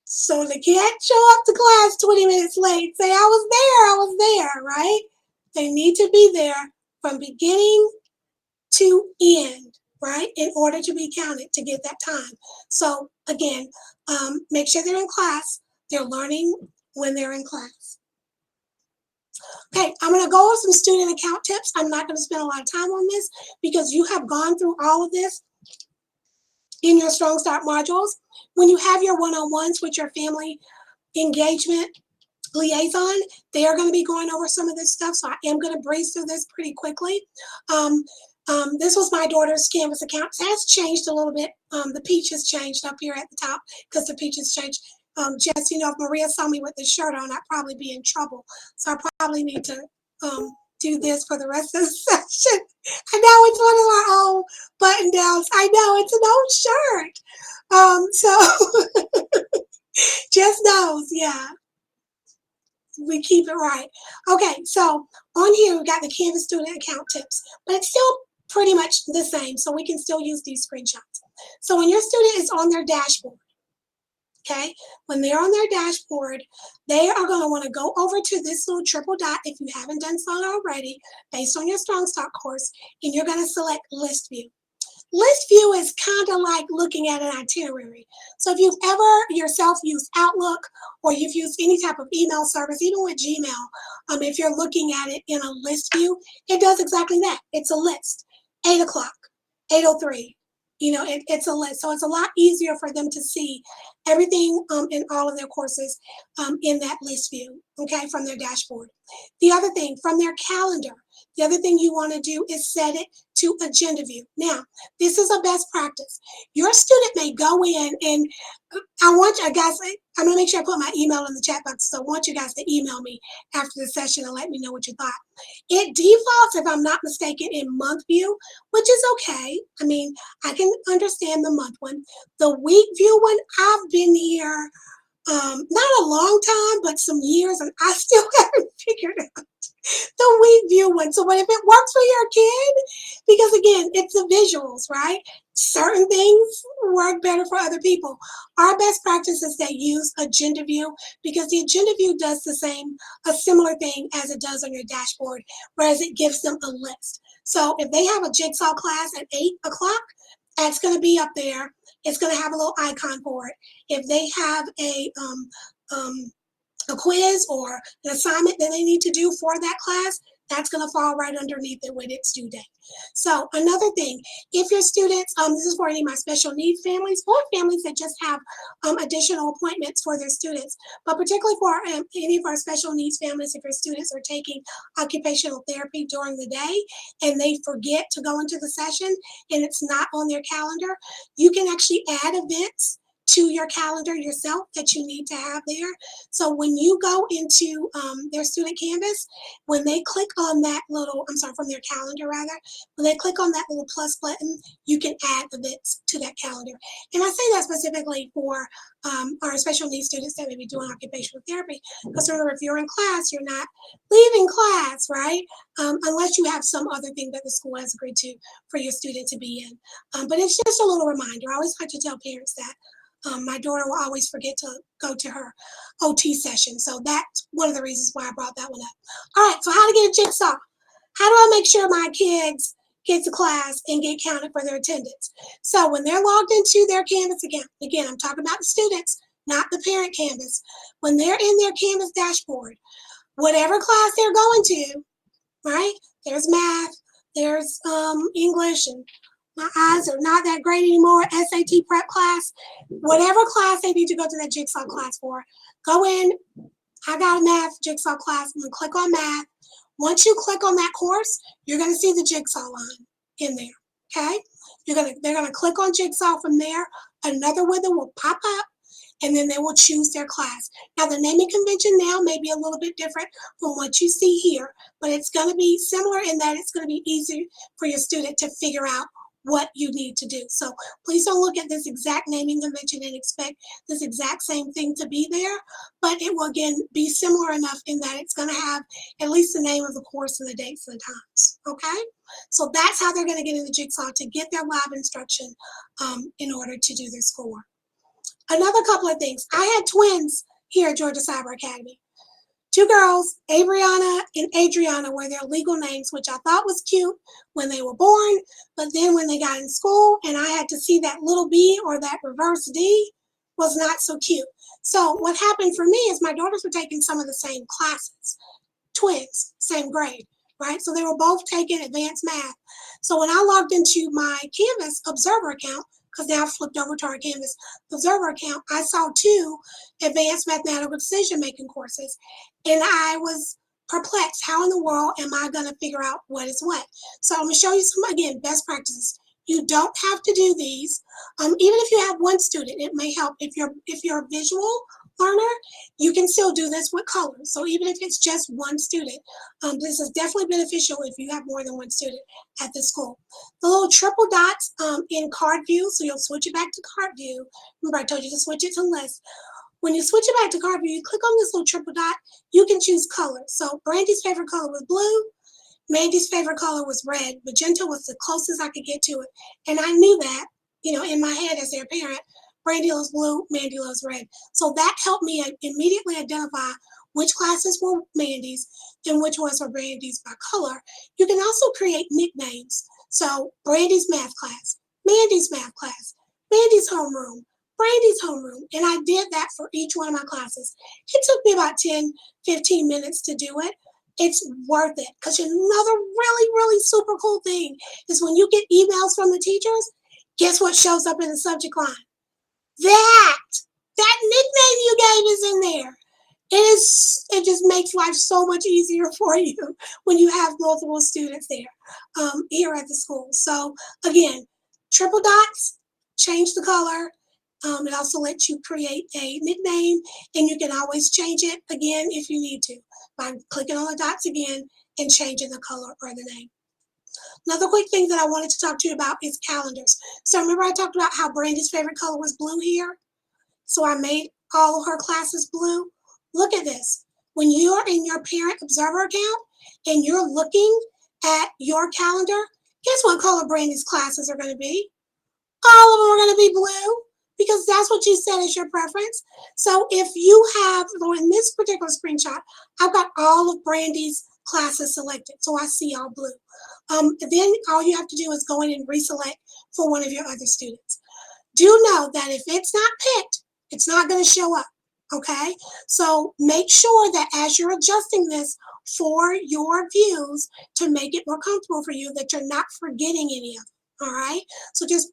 so they can't show up to class 20 minutes late, say, I was there, right? They need to be there from beginning to end, right? In order to be counted to get that time. So again, make sure they're in class. They're learning when they're in class. Okay, I'm going to go over some student account tips. I'm not going to spend a lot of time on this because you have gone through all of this in your Strong Start modules. When you have your one-on-ones with your family engagement liaison, they are going to be going over some of this stuff, so I am going to breeze through this pretty quickly. This was my daughter's Canvas account. It has changed a little bit. The peach has changed up here at the top because the peach has changed. Just, you know, if Maria saw me with this shirt on, I'd probably be in trouble. So I probably need to do this for the rest of the session. I know it's one of our old button downs. I know it's an old shirt. So just those, yeah. We keep it right. Okay, so on here we got the Canvas student account tips, but it's still pretty much the same, so we can still use these screenshots. So when your student is on their dashboard, okay, when they're on their dashboard, they are going to want to go over to this little triple dot if you haven't done so already, based on your Strong Start course, and you're going to select List View. List View is kind of like looking at an itinerary. So if you've ever yourself used Outlook or you've used any type of email service, even with Gmail, if you're looking at it in a list view, it does exactly that. It's a list. 8 o'clock, 8:03. You know, it's a list. So it's a lot easier for them to see everything in all of their courses in that list view, okay, from their dashboard. The other thing, from their calendar, the other thing you want to do is set it to agenda view. Now, this is a best practice. Your student may go in and I want you guys, I'm going to make sure I put my email in the chat box, so I want you guys to email me after the session and let me know what you thought. It defaults, if I'm not mistaken, in month view, which is okay. I mean, I can understand the month one. The week view one, I've been here not a long time, but some years, and I still haven't figured out the week view one. So what if it works for your kid? Because again, it's the visuals, right? Certain things work better for other people. Our best practice is that use agenda view because the agenda view does a similar thing as it does on your dashboard, whereas it gives them a list. So if they have a jigsaw class at 8 o'clock, that's going to be up there. It's going to have a little icon for it. If they have a quiz or an assignment that they need to do for that class, that's going to fall right underneath it with its due date. So another thing, if your students, this is for any of my special needs families or families that just have additional appointments for their students, but particularly for any of our special needs families, if your students are taking occupational therapy during the day and they forget to go into the session and it's not on their calendar, you can actually add events to your calendar yourself that you need to have there. So when you go into their student canvas, when they click on that little, from their calendar rather, when they click on that little plus button, you can add events to that calendar. And I say that specifically for our special needs students that may be doing occupational therapy, because remember, if you're in class, you're not leaving class, right? Unless you have some other thing that the school has agreed to for your student to be in. But it's just a little reminder. I always like to tell parents that my daughter will always forget to go to her OT session. So that's one of the reasons why I brought that one up. All right, so how to get a jigsaw. How do I make sure my kids get to class and get counted for their attendance? So when they're logged into their Canvas account, again, I'm talking about the students, not the parent Canvas. When they're in their Canvas dashboard, whatever class they're going to, right? There's math, there's English, and my eyes are not that great anymore, SAT prep class, whatever class they need to go to that jigsaw class for, go in, I got a math jigsaw class, I'm gonna click on math. Once you click on that course, you're gonna see the jigsaw line in there, okay? They're gonna click on jigsaw from there, another window will pop up, and then they will choose their class. Now, the naming convention now may be a little bit different from what you see here, but it's going to be similar in that it's going to be easy for your student to figure out what you need to do. So please don't look at this exact naming convention and expect this exact same thing to be there, but it will again be similar enough in that it's going to have at least the name of the course and the dates and the times, okay? So that's how they're going to get in the Jigsaw to get their lab instruction in order to do their schoolwork. Another couple of things. I had twins here at Georgia Cyber Academy. Two girls, Abriana and Adriana were their legal names, which I thought was cute when they were born, but then when they got in school and I had to see that little B or that reverse D was not so cute. So what happened for me is my daughters were taking some of the same classes, twins, same grade, right? So they were both taking advanced math. So when I logged into my Canvas Observer account, because now I've flipped over to our Canvas Observer account, I saw two advanced mathematical decision-making courses, and I was perplexed. How in the world am I going to figure out what is what? So I'm going to show you some, again, best practices. You don't have to do these. Even if you have one student, it may help. If you're a visual learner, you can still do this with colors. So even if it's just one student, this is definitely beneficial if you have more than one student at the school. The little triple dots in card view, so you'll switch it back to card view. Remember I told you to switch it to list. When you switch it back to card view, you click on this little triple dot, you can choose color. So Brandy's favorite color was blue. Mandy's favorite color was red. Magenta was the closest I could get to it. And I knew that, in my head as their parent, Brandy loves blue, Mandy loves red. So that helped me immediately identify which classes were Mandy's and which ones were Brandy's by color. You can also create nicknames. So Brandy's math class, Mandy's math class, Mandy's homeroom, Brandy's homeroom. And I did that for each one of my classes. It took me about 10, 15 minutes to do it. It's worth it, because another really, really super cool thing is when you get emails from the teachers, guess what shows up in the subject line? That nickname you gave is in there. It just makes life so much easier for you when you have multiple students there here at the school. So again, triple dots, change the color. It also lets you create a nickname, and you can always change it again if you need to by clicking on the dots again and changing the color or the name. Another quick thing that I wanted to talk to you about is calendars. So remember I talked about how Brandy's favorite color was blue here? So I made all of her classes blue. Look at this. When you're in your parent observer account and you're looking at your calendar, guess what color Brandy's classes are going to be? All of them are going to be blue, because that's what you set as your preference. So if you have, in this particular screenshot, I've got all of Brandy's classes selected, so I see all blue. Then all you have to do is go in and reselect for one of your other students. Do know that if it's not picked, it's not going to show up, okay? So make sure that as you're adjusting this for your views to make it more comfortable for you, that you're not forgetting any of them. All right, so just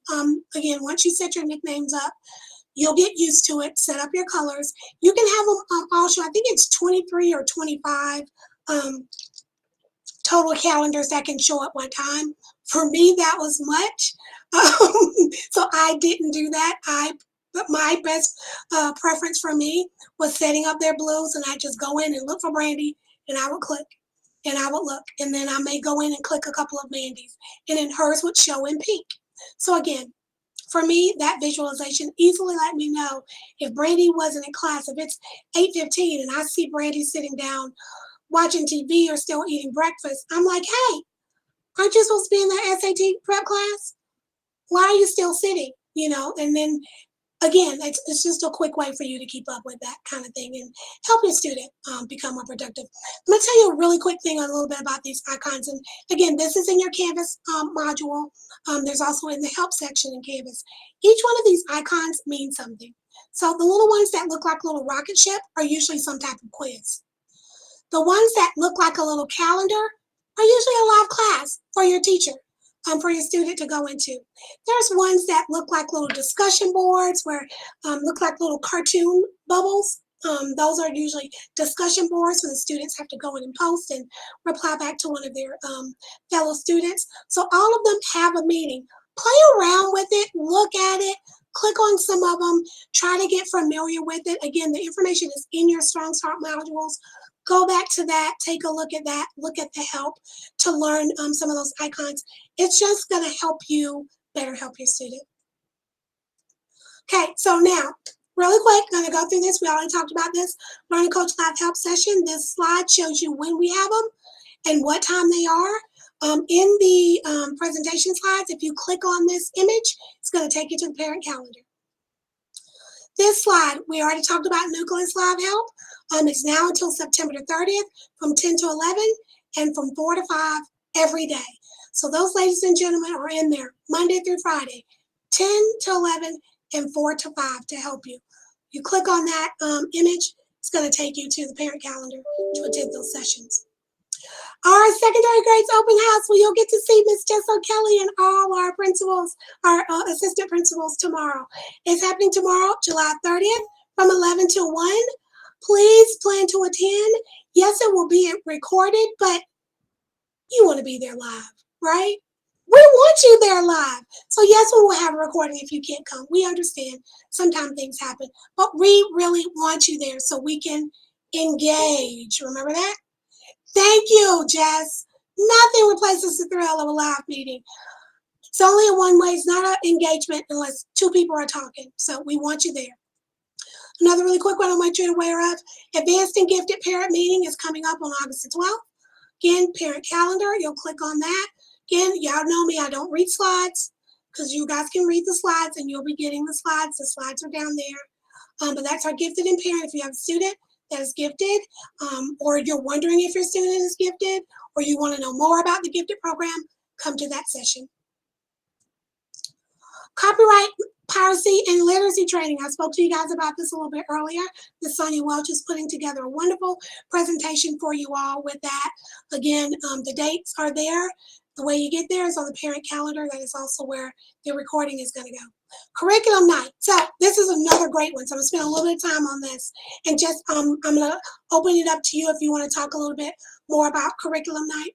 again, once you set your nicknames up, you'll get used to it. Set up your colors. You can have them all show. I think it's 23 or 25 total calendars that can show at one time. For me, that was much, so I didn't do that. But my best preference for me was setting up their blues, and I just go in and look for Brandy, and I would click. And I would look, and then I may go in and click a couple of Mandy's, and then hers would show in pink. So again, for me, that visualization easily let me know if Brandy wasn't in class. If it's 8:15 and I see Brandy sitting down watching TV or still eating breakfast, I'm like, hey, aren't you supposed to be in that SAT prep class? Why are you still sitting? And then again, it's just a quick way for you to keep up with that kind of thing and help your student become more productive. I'm going to tell you a really quick thing a little bit about these icons. And again, this is in your Canvas module. There's also in the help section in Canvas. Each one of these icons means something. So the little ones that look like a little rocket ship are usually some type of quiz. The ones that look like a little calendar are usually a live class for your teacher. For your student to go into. There's ones that look like little discussion boards where look like little cartoon bubbles. Those are usually discussion boards, so the students have to go in and post and reply back to one of their fellow students. So all of them have a meaning. Play around with it, look at it, click on some of them, try to get familiar with it. Again, the information is in your Strong Start modules. Go back to that, take a look at that, look at the help to learn some of those icons. It's just going to help you better help your student. Okay, so now, really quick, I'm going to go through this. We already talked about this. Learning Coach Live Help session. This slide shows you when we have them and what time they are. In the presentation slides, if you click on this image, it's going to take you to the parent calendar. This slide, we already talked about Nucleus Live Help. It's now until September the 30th from 10 to 11 and from 4 to 5 every day. So those ladies and gentlemen are in there Monday through Friday, 10 to 11 and 4 to 5 to help you. You click on that image, it's going to take you to the parent calendar to attend those sessions. Our secondary grades open house, where you'll get to see Miss Jess O'Kelly and all our principals, our assistant principals tomorrow. It's happening tomorrow, July 30th from 11 to 1. Please plan to attend. Yes, it will be recorded, but you want to be there live, right? We want you there live. So yes, we will have a recording if you can't come. We understand sometimes things happen, but we really want you there so we can engage. Remember that? Thank you, Jess. Nothing replaces the thrill of a live meeting. It's only in one way. It's not an engagement unless two people are talking. So we want you there. Another really quick one I want you to be aware of. Advanced and Gifted Parent Meeting is coming up on August the 12th. Again, parent calendar, you'll click on that. Again, y'all know me, I don't read slides because you guys can read the slides and you'll be getting the slides. The slides are down there. But that's our Gifted and Parent. If you have a student that is gifted, or you're wondering if your student is gifted, or you want to know more about the gifted program, come to that session. Copyright, piracy, and literacy training. I spoke to you guys about this a little bit earlier. Ms. Sonia Welch is putting together a wonderful presentation for you all with that. Again, the dates are there. The way you get there is on the parent calendar. That is also where the recording is going to go. Curriculum night. So this is another great one. So I'm going to spend a little bit of time on this. And just I'm going to open it up to you if you want to talk a little bit more about curriculum night.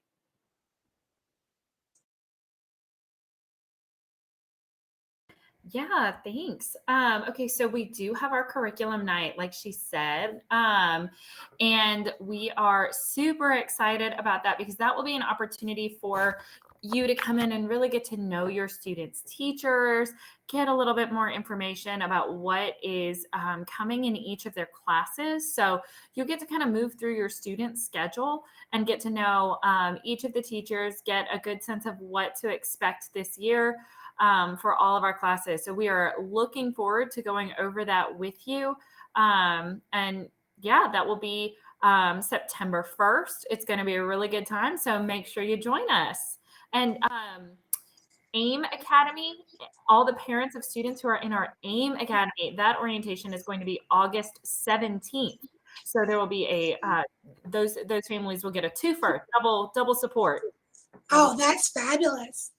Yeah, thanks. Okay, so we do have our curriculum night, like she said, and we are super excited about that because that will be an opportunity for you to come in and really get to know your students' teachers, get a little bit more information about what is coming in each of their classes. So you'll get to kind of move through your student schedule and get to know each of the teachers, get a good sense of what to expect this year for all of our classes. So we are looking forward to going over that with you. And yeah, that will be September 1st. It's going to be a really good time. So make sure you join us. And AIM Academy, all the parents of students who are in our AIM Academy, that orientation is going to be August 17th. So there will be a, those families will get a twofer, double support. Oh, that's fabulous.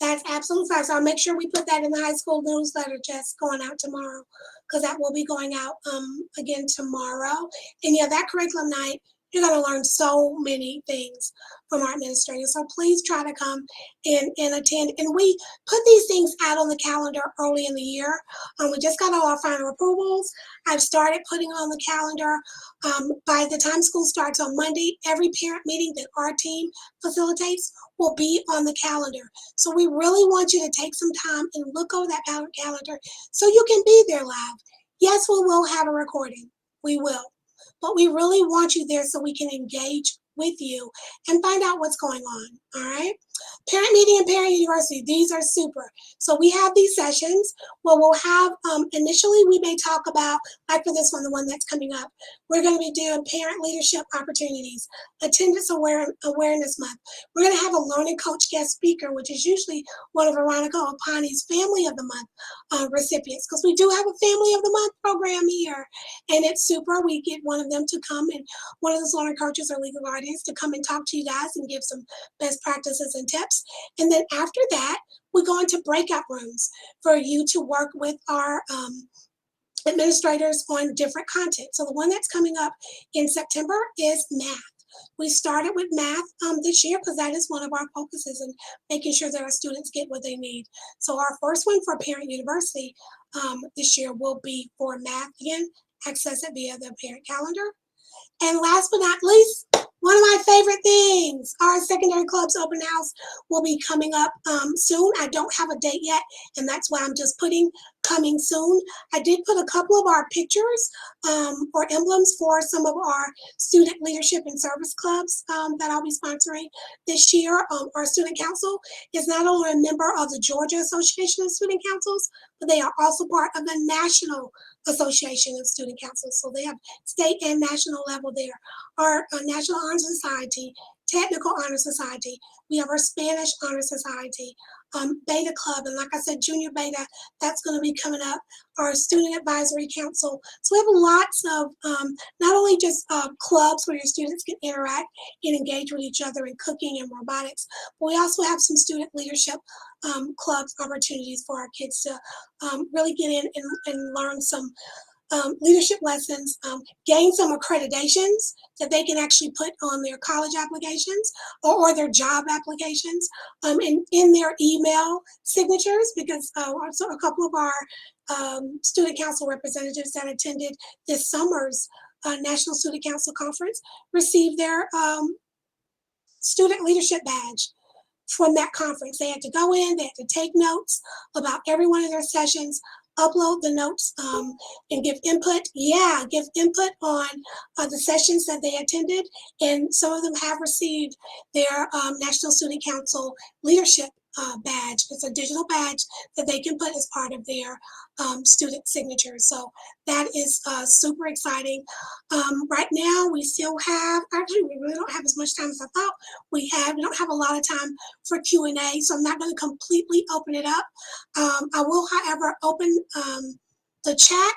That's absolutely fine. So I'll make sure we put that in the high school newsletter, just going out tomorrow, because that will be going out again tomorrow. And yeah, that curriculum night, you're going to learn so many things from our administrators. So please try to come and attend. And we put these things out on the calendar early in the year. We just got all our final approvals. I've started putting on the calendar. By the time school starts on Monday, every parent meeting that our team facilitates will be on the calendar. So we really want you to take some time and look over that calendar so you can be there live. Yes, we will have a recording. We will. But we really want you there so we can engage with you and find out what's going on, all right? Parent meeting and parent university, these are super. So we have these sessions where we'll have, initially we may talk about, like for this one, the one that's coming up, we're going to be doing parent leadership opportunities, attendance awareness month. We're going to have a learning coach guest speaker, which is usually one of Veronica Opani's family of the month recipients, because we do have a family of the month program here, and it's super. We get one of them to come, and one of those learning coaches or legal guardians to come and talk to you guys and give some best practices and tips. And then after that, we go into breakout rooms for you to work with our administrators on different content. So the one that's coming up in September is math. We started with math this year because that is one of our focuses in making sure that our students get what they need. So our first one for Parent University this year will be for math again. Access it via the parent calendar. And last but not least, one of my favorite things, our secondary club's open house will be coming up soon. I don't have a date yet, and that's why I'm just putting coming soon. I did put a couple of our pictures or emblems for some of our student leadership and service clubs that I'll be sponsoring this year. Our student council is not only a member of the Georgia Association of Student Councils, but they are also part of the National Association of Student Councils. So they have state and national level there. Our National Honor Society, Technical Honor Society. We have our Spanish Honor Society, Beta Club, and like I said, Junior Beta, that's going to be coming up. Our Student Advisory Council. So we have lots of not only just clubs where your students can interact and engage with each other in cooking and robotics, but we also have some student leadership clubs opportunities for our kids to really get in and learn some leadership lessons, gain some accreditations that they can actually put on their college applications or their job applications and in their email signatures, because also a couple of our student council representatives that attended this summer's National Student Council Conference received their student leadership badge from that conference. They had to go in, they had to take notes about every one of their sessions, upload the notes and give input. Yeah, give input on the sessions that they attended. And some of them have received their National Student Council leadership badge. It's a digital badge that they can put as part of their student signatures. So that is super exciting. Right now, we still have, actually, we really don't have as much time as I thought we had. We don't have a lot of time for Q&A, so I'm not going to completely open it up. I will, however, open the chat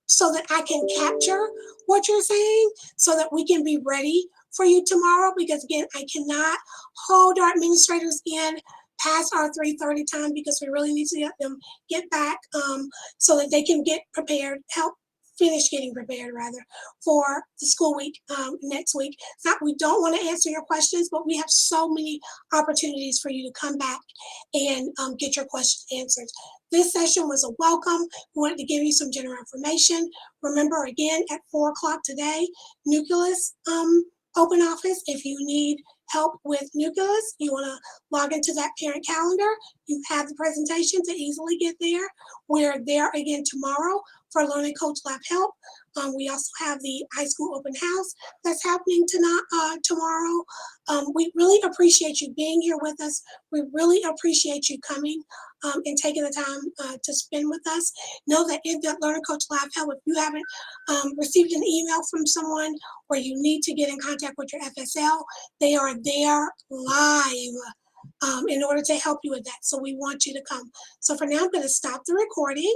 so that I can capture what you're saying so that we can be ready for you tomorrow, because again, I cannot hold our administrators in past our 3:30 time, because we really need to get them get back so that they can get prepared, help finish getting prepared rather for the school week next week. It's not we don't want to answer your questions, but we have so many opportunities for you to come back and get your questions answered. This session was a welcome. We wanted to give you some general information. Remember, again, at 4 o'clock today, Nucleus open office. If you need help with Nucleus, you want to log into that parent calendar. You have the presentation to easily get there. We're there again tomorrow for Learning Coach Lab Help. We also have the high school open house that's happening tomorrow. We really appreciate you being here with us. We really appreciate you coming and taking the time to spend with us. Know that in the Learning Coach Lab Help, if you haven't received an email from someone or you need to get in contact with your FSL, they are there live in order to help you with that. So we want you to come. So for now, I'm going to stop the recording.